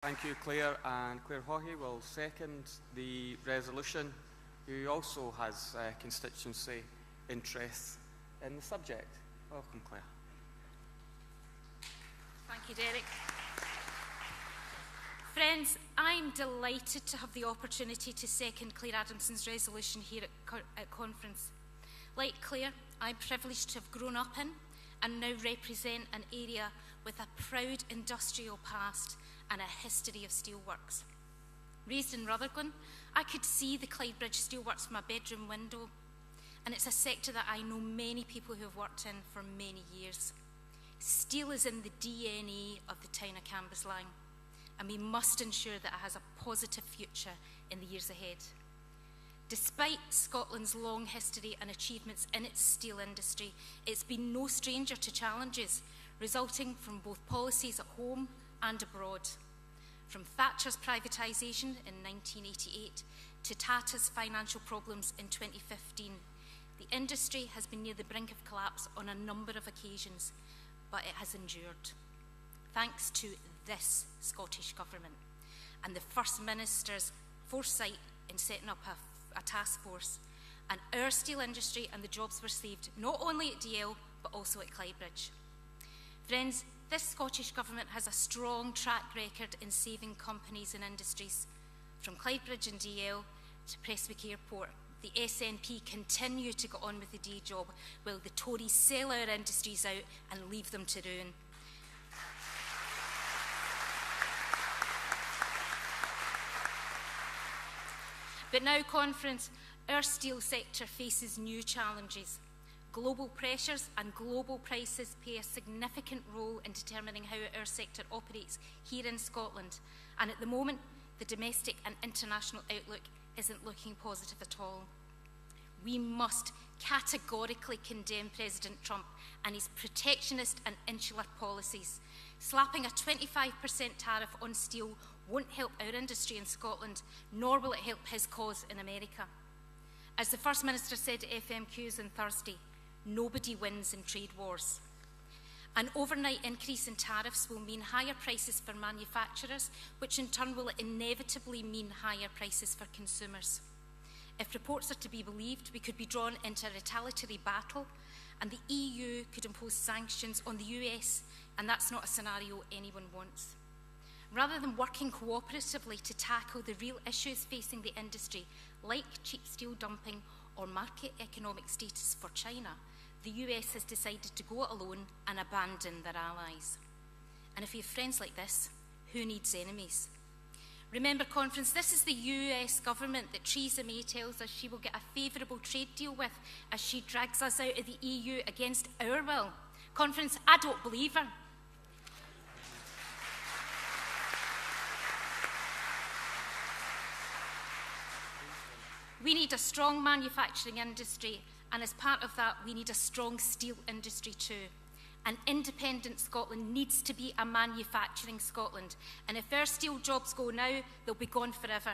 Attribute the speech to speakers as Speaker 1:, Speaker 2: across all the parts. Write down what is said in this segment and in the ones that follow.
Speaker 1: Thank you, Claire. And Claire Haughey will second the resolution, who also has constituency interests in the subject. Welcome, Claire.
Speaker 2: Thank you, Derek. Friends, I'm delighted to have the opportunity to second Claire Adamson's resolution here at conference. Like Claire, I'm privileged to have grown up in and now represent an area with a proud industrial past and a history of steelworks. Raised in Rutherglen, I could see the Clyde Bridge steelworks from my bedroom window, and it's a sector that I know many people who have worked in for many years. Steel is in the DNA of the town of Cambuslang, and we must ensure that it has a positive future in the years ahead. Despite Scotland's long history and achievements in its steel industry, it's been no stranger to challenges resulting from both policies at home and abroad. From Thatcher's privatisation in 1988 to Tata's financial problems in 2015, the industry has been near the brink of collapse on a number of occasions, but it has endured. Thanks to this Scottish Government and the First Minister's foresight in setting up a task force, and our steel industry and the jobs were saved, not only at DL, but also at Clyde Bridge. Friends, this Scottish Government has a strong track record in saving companies and industries. From Clyde Bridge and DL to Prestwick Airport, the SNP continue to go on with the day job while the Tories sell our industries out and leave them to ruin. But now, conference, our steel sector faces new challenges. Global pressures and global prices play a significant role in determining how our sector operates here in Scotland. And at the moment, the domestic and international outlook isn't looking positive at all. We must categorically condemn President Trump and his protectionist and insular policies. Slapping a 25% tariff on steel won't help our industry in Scotland, nor will it help his cause in America. As the First Minister said at FMQs on Thursday, nobody wins in trade wars. An overnight increase in tariffs will mean higher prices for manufacturers, which in turn will inevitably mean higher prices for consumers. If reports are to be believed, we could be drawn into a retaliatory battle, and the EU could impose sanctions on the US, and that's not a scenario anyone wants. Rather than working cooperatively to tackle the real issues facing the industry, like cheap steel dumping or market economic status for China, the US has decided to go it alone and abandon their allies. And if you have friends like this, who needs enemies? Remember, conference, this is the US government that Theresa May tells us she will get a favourable trade deal with as she drags us out of the EU against our will. Conference, I don't believe her. We need a strong manufacturing industry, and as part of that, we need a strong steel industry too. An independent Scotland needs to be a manufacturing Scotland, and if our steel jobs go now, they'll be gone forever.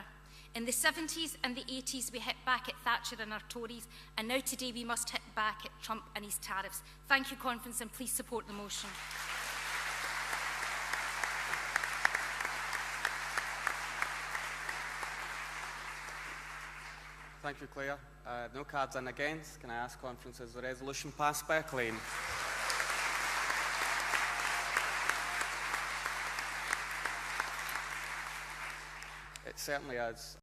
Speaker 2: In the 70s and the 80s, we hit back at Thatcher and our Tories, and now today we must hit back at Trump and his tariffs. Thank you, conference, and please support the motion.
Speaker 1: Thank you, Claire. No cards in against. Can I ask conference, is the resolution passed by acclaim? It certainly is.